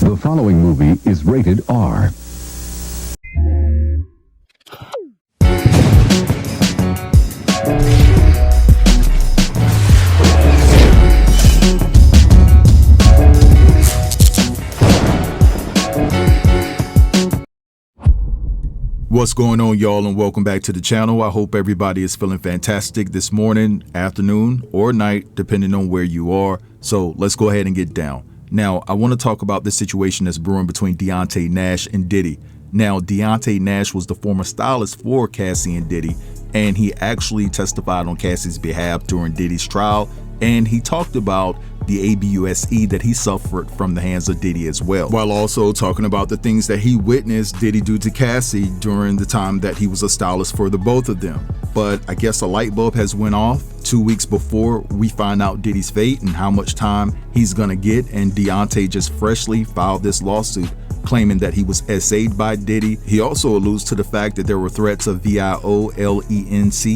The following movie is rated R. What's going on, y'all, and welcome back to the channel. I hope everybody is feeling fantastic this morning, afternoon, or night, depending on where you are. So let's go ahead and get down. Now, I want to talk about the situation that's brewing between Deontay Nash and Diddy. Now, Deontay Nash was the former stylist for Cassie and Diddy, and he actually testified on Cassie's behalf during Diddy's trial, and he talked about the abuse that he suffered from the hands of Diddy as well, while also talking about the things that he witnessed Diddy do to Cassie during the time that he was a stylist for the both of them. But I guess a light bulb has went off 2 weeks before we find out Diddy's fate and how much time he's gonna get, and Deontay just freshly filed this lawsuit claiming that he was SA'd by Diddy. He also alludes to the fact that there were threats of violence,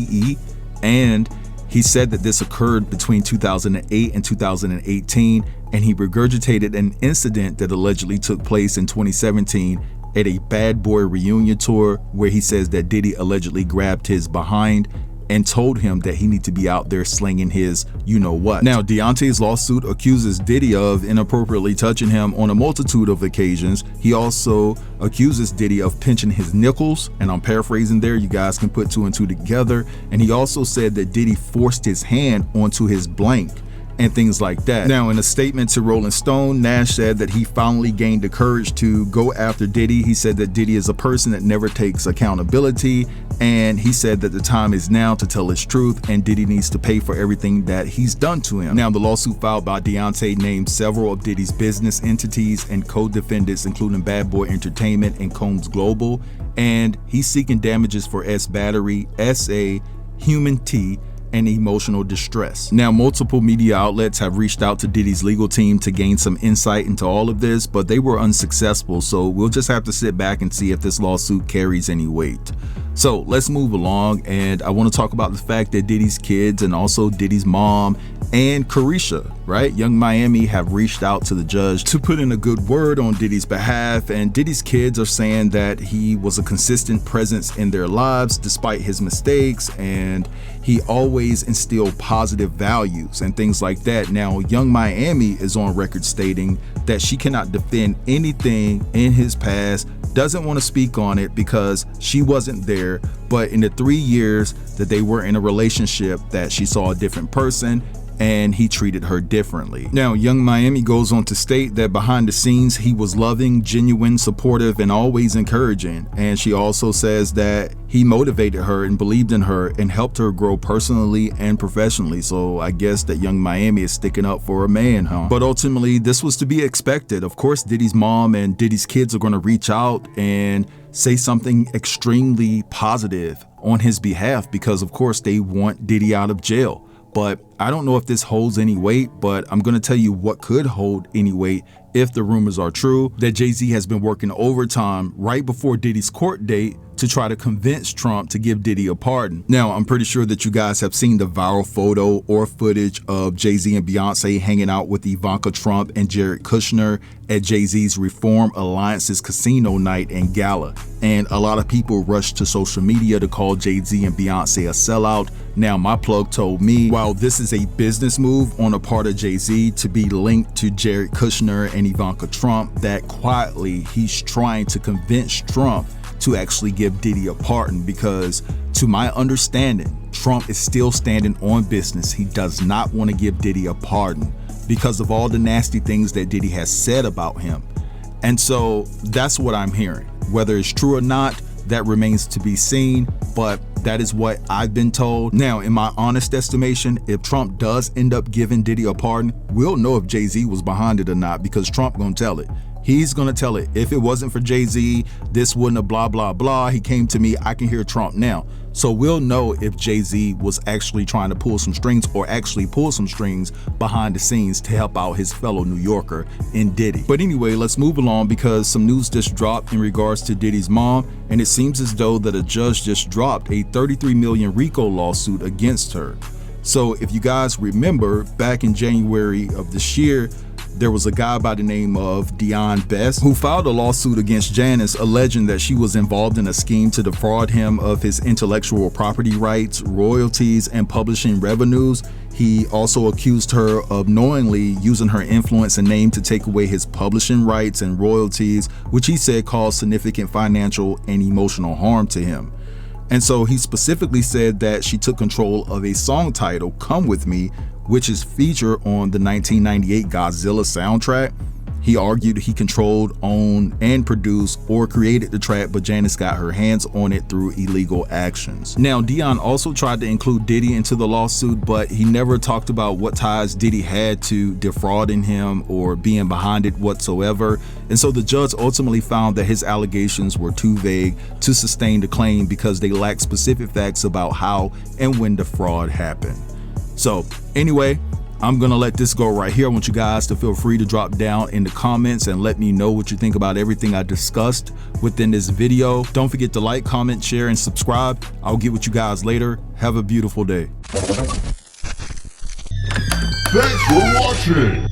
and he said that this occurred between 2008 and 2018, and he regurgitated an incident that allegedly took place in 2017 at a Bad Boy reunion tour, where he says that Diddy allegedly grabbed his behind and told him that he need to be out there slinging his you-know-what. Now, Deontay's lawsuit accuses Diddy of inappropriately touching him on a multitude of occasions. He also accuses Diddy of pinching his nickels, and I'm paraphrasing there, you guys can put two and two together. And he also said that Diddy forced his hand onto his blank and things like that. Now, in a statement to Rolling Stone, Nash said that he finally gained the courage to go after Diddy. He said that Diddy is a person that never takes accountability, and he said that the time is now to tell his truth, and Diddy needs to pay for everything that he's done to him. Now, the lawsuit filed by Deontay named several of Diddy's business entities and co-defendants, including Bad Boy Entertainment and Combs Global, and he's seeking damages for S Battery, SA, Human T, and emotional distress. Now, multiple media outlets have reached out to Diddy's legal team to gain some insight into all of this, but they were unsuccessful, so we'll just have to sit back and see if this lawsuit carries any weight. So let's move along, and I want to talk about the fact that Diddy's kids and also Diddy's mom and Carisha, right, Young Miami, have reached out to the judge to put in a good word on Diddy's behalf, and Diddy's kids are saying that he was a consistent presence in their lives despite his mistakes, and he always instilled positive values and things like that. Now, Young Miami is on record stating that she cannot defend anything in his past, doesn't want to speak on it because she wasn't there, but in the 3 years that they were in a relationship, that she saw a different person and he treated her differently. Now, Young Miami goes on to state that behind the scenes, he was loving, genuine, supportive, and always encouraging. And she also says that he motivated her and believed in her and helped her grow personally and professionally. So I guess that Young Miami is sticking up for a man, huh? But ultimately, this was to be expected. Of course, Diddy's mom and Diddy's kids are going to reach out and say something extremely positive on his behalf because, of course, they want Diddy out of jail. But I don't know if this holds any weight, but I'm going to tell you what could hold any weight if the rumors are true, that Jay-Z has been working overtime right before Diddy's court date to try to convince Trump to give Diddy a pardon. Now, I'm pretty sure that you guys have seen the viral photo or footage of Jay-Z and Beyonce hanging out with Ivanka Trump and Jared Kushner at Jay-Z's Reform Alliance's casino night and gala. And a lot of people rushed to social media to call Jay-Z and Beyonce a sellout. Now, my plug told me, while this is a business move on a part of Jay-Z to be linked to Jared Kushner and Ivanka Trump, that quietly he's trying to convince Trump to actually give Diddy a pardon, because to my understanding, Trump is still standing on business. He does not want to give Diddy a pardon because of all the nasty things that Diddy has said about him. And so that's what I'm hearing. Whether it's true or not, that remains to be seen, but that is what I've been told. Now, in my honest estimation, if Trump does end up giving Diddy a pardon, we'll know if Jay-Z was behind it or not, because Trump gonna tell it. He's gonna tell it. If it wasn't for Jay-Z, this wouldn't have blah, blah, blah. He came to me, I can hear Trump now. So we'll know if Jay-Z was actually trying to pull some strings or actually pull some strings behind the scenes to help out his fellow New Yorker in Diddy. But anyway, let's move along, because some news just dropped in regards to Diddy's mom, and it seems as though that a judge just dropped a $33 million RICO lawsuit against her. So if you guys remember, back in January of this year, there was a guy by the name of Dion Best who filed a lawsuit against Janice alleging that she was involved in a scheme to defraud him of his intellectual property rights, royalties, and publishing revenues. He also accused her of knowingly using her influence and name to take away his publishing rights and royalties, which he said caused significant financial and emotional harm to him. And so he specifically said that she took control of a song titled Come With Me, which is featured on the 1998 Godzilla soundtrack. He argued he controlled, owned, and produced or created the track, but Janice got her hands on it through illegal actions. Now, Dion also tried to include Diddy into the lawsuit, but he never talked about what ties Diddy had to defrauding him or being behind it whatsoever. And so the judge ultimately found that his allegations were too vague to sustain the claim because they lacked specific facts about how and when the fraud happened. So anyway, I'm gonna let this go right here. I want you guys to feel free to drop down in the comments and let me know what you think about everything I discussed within this video. Don't forget to like, comment, share, and subscribe. I'll get with you guys later. Have a beautiful day. Thanks for watching.